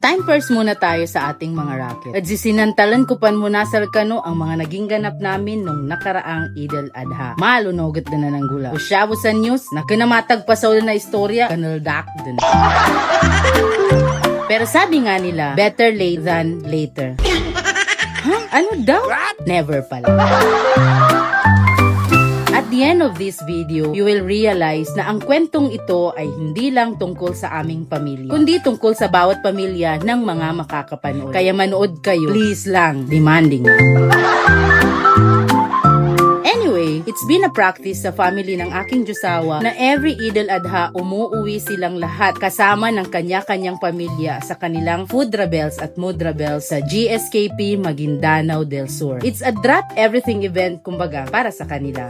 Time first muna tayo sa ating mga racket. At sisinantalan ko pan muna sa kano ang mga naging ganap namin nung nakaraang Eid al-Adha. Malunogat na ng gula. O syabo sa news, na kinamatagpasaw na istorya, kanaldak dun. Pero sabi nga nila, better late than later. Huh? Ano daw? Never pala. At the end of this video, you will realize na ang kwentong ito ay hindi lang tungkol sa aming pamilya, kundi tungkol sa bawat pamilya ng mga makakapanood. Kaya manood kayo, please lang, demanding. Anyway, it's been a practice sa family ng aking Diyosawa na every Eid al-Adha umuuwi silang lahat kasama ng kanya-kanyang pamilya sa kanilang food rebels at mood rebels sa GSKP Maguindanao del Sur. It's a drop everything event kumbaga para sa kanila.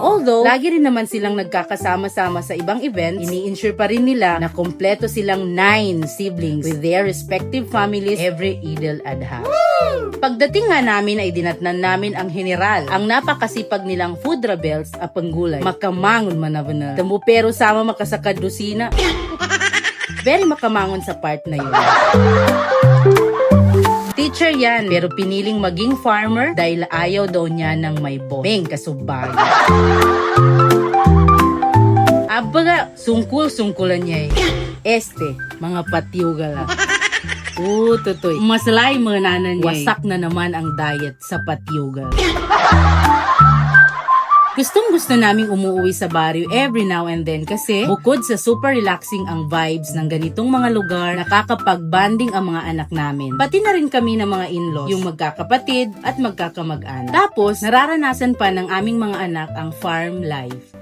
Although, lagi rin naman silang nagkakasama-sama sa ibang events, ini-ensure pa rin nila na kompleto silang 9 siblings with their respective families every Eid al-Adha. Pagdating nga namin ay dinatnan namin ang general, ang napakasipag nilang food rebels a panggulay. Makamangon manabanal. Tamo pero sama makasakad dosina. Very makamangon sa part na yun. Teacher yan, pero piniling maging farmer dahil ayaw daw niya ng may boss. Beng kasubay. Abaga, sungkul-sungkulan niya eh. Mga patiugal ah. Tutoy. Masalay mga nanan niya. Wasak na naman ang diet sa patiugal. Gustong-gusto naming umuwi sa baryo every now and then kasi bukod sa super relaxing ang vibes ng ganitong mga lugar, nakakapag-bonding ang mga anak namin. Pati na rin kami ng mga in-laws, yung magkakapatid at magkakamag-anak. Tapos, nararanasan pa ng aming mga anak ang farm life.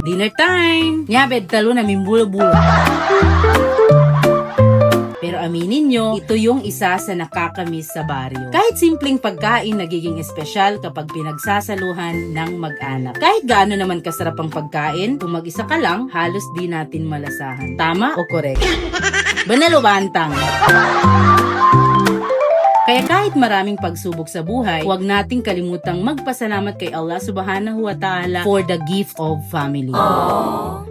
Dinner time! Nyabed talo na mimbulo-bulo. Pero aminin nyo, ito yung isa sa nakakamiss sa baryo. Kahit simpleng pagkain nagiging espesyal kapag pinagsasaluhan ng mag-anak. Kahit gaano naman kasarap ang pagkain, kung mag-isa ka lang, halos di natin malasahan. Tama o correct? Banalo bantang! Kaya kahit maraming pagsubok sa buhay, huwag nating kalimutang magpasalamat kay Allah Subhanahu wa Ta'ala for the gift of family.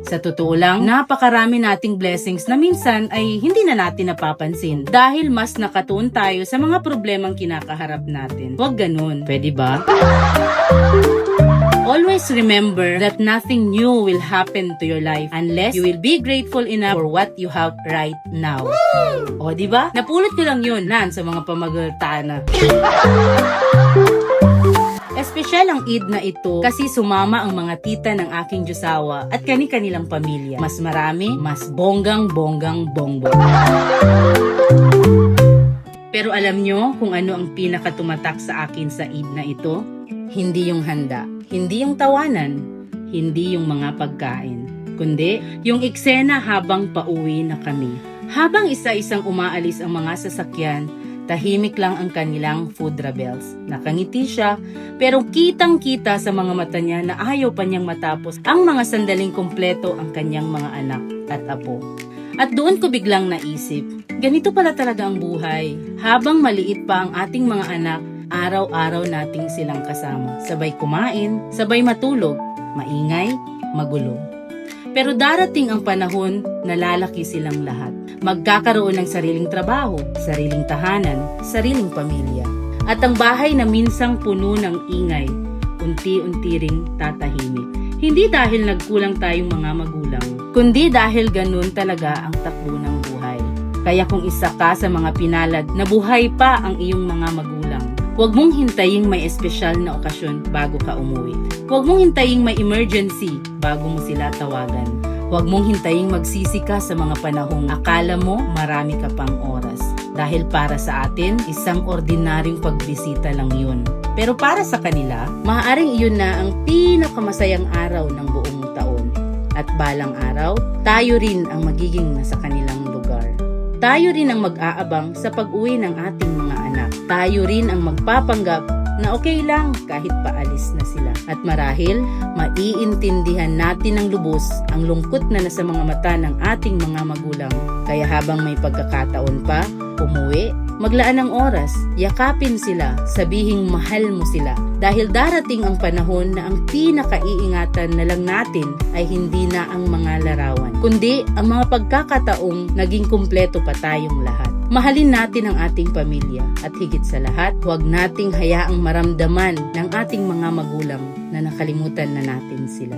Sa totoo lang, napakarami nating blessings na minsan ay hindi na natin napapansin dahil mas nakatuon tayo sa mga problemang kinakaharap natin. Huwag ganun. Pwede ba? Always remember that nothing new will happen to your life unless you will be grateful enough for what you have right now. O, diba? Napulot ko lang yun, nan, sa mga pamagaltana. Espesyal ang Eid na ito kasi sumama ang mga tita ng aking Diyosawa at kani-kanilang pamilya. Mas marami, mas bongbong. Pero alam nyo kung ano ang pinakatumatak sa akin sa Eid na ito? Hindi yung handa, hindi yung tawanan, hindi yung mga pagkain, kundi yung eksena habang pauwi na kami. Habang isa-isang umaalis ang mga sasakyan, tahimik lang ang kanilang food rebels. Nakangiti siya, pero kitang-kita sa mga mata niya na ayaw pa niyang matapos ang mga sandaling kumpleto ang kanyang mga anak at apo. At doon ko biglang naisip, ganito pala talaga ang buhay. Habang maliit pa ang ating mga anak, araw-araw nating silang kasama. Sabay kumain, sabay matulog, maingay, magulo. Pero darating ang panahon na lalaki silang lahat. Magkakaroon ng sariling trabaho, sariling tahanan, sariling pamilya. At ang bahay na minsang puno ng ingay, unti-unti ring tatahimik. Hindi dahil nagkulang tayong mga magulang, kundi dahil ganun talaga ang takbo ng buhay. Kaya kung isa ka sa mga pinalad na buhay pa ang iyong mga magulang, huwag mong hintayin may espesyal na okasyon bago ka umuwi. Huwag mong hintayin may emergency bago mo sila tawagan. Huwag mong hintayin magsisi ka sa mga panahong akala mo marami ka pang oras. Dahil para sa atin, isang ordinaryong pagbisita lang yun. Pero para sa kanila, maaaring iyon na ang pinakamasayang araw ng buong taon. At balang araw, tayo rin ang magiging nasa kanilang lugar. Tayo rin ang mag-aabang sa pag-uwi ng ating mga anak. Tayo rin ang magpapanggap na okay lang kahit paalis na sila. At marahil, maiintindihan natin ng lubos ang lungkot na nasa mga mata ng ating mga magulang. Kaya habang may pagkakataon pa, umuwi maglaan ng oras, yakapin sila, sabihing mahal mo sila. Dahil darating ang panahon na ang pinakaiingatan na lang natin ay hindi na ang mga larawan, kundi ang mga pagkakataong naging kumpleto pa tayong lahat. Mahalin natin ang ating pamilya at higit sa lahat, huwag nating hayaang maramdaman ng ating mga magulang na nakalimutan na natin sila.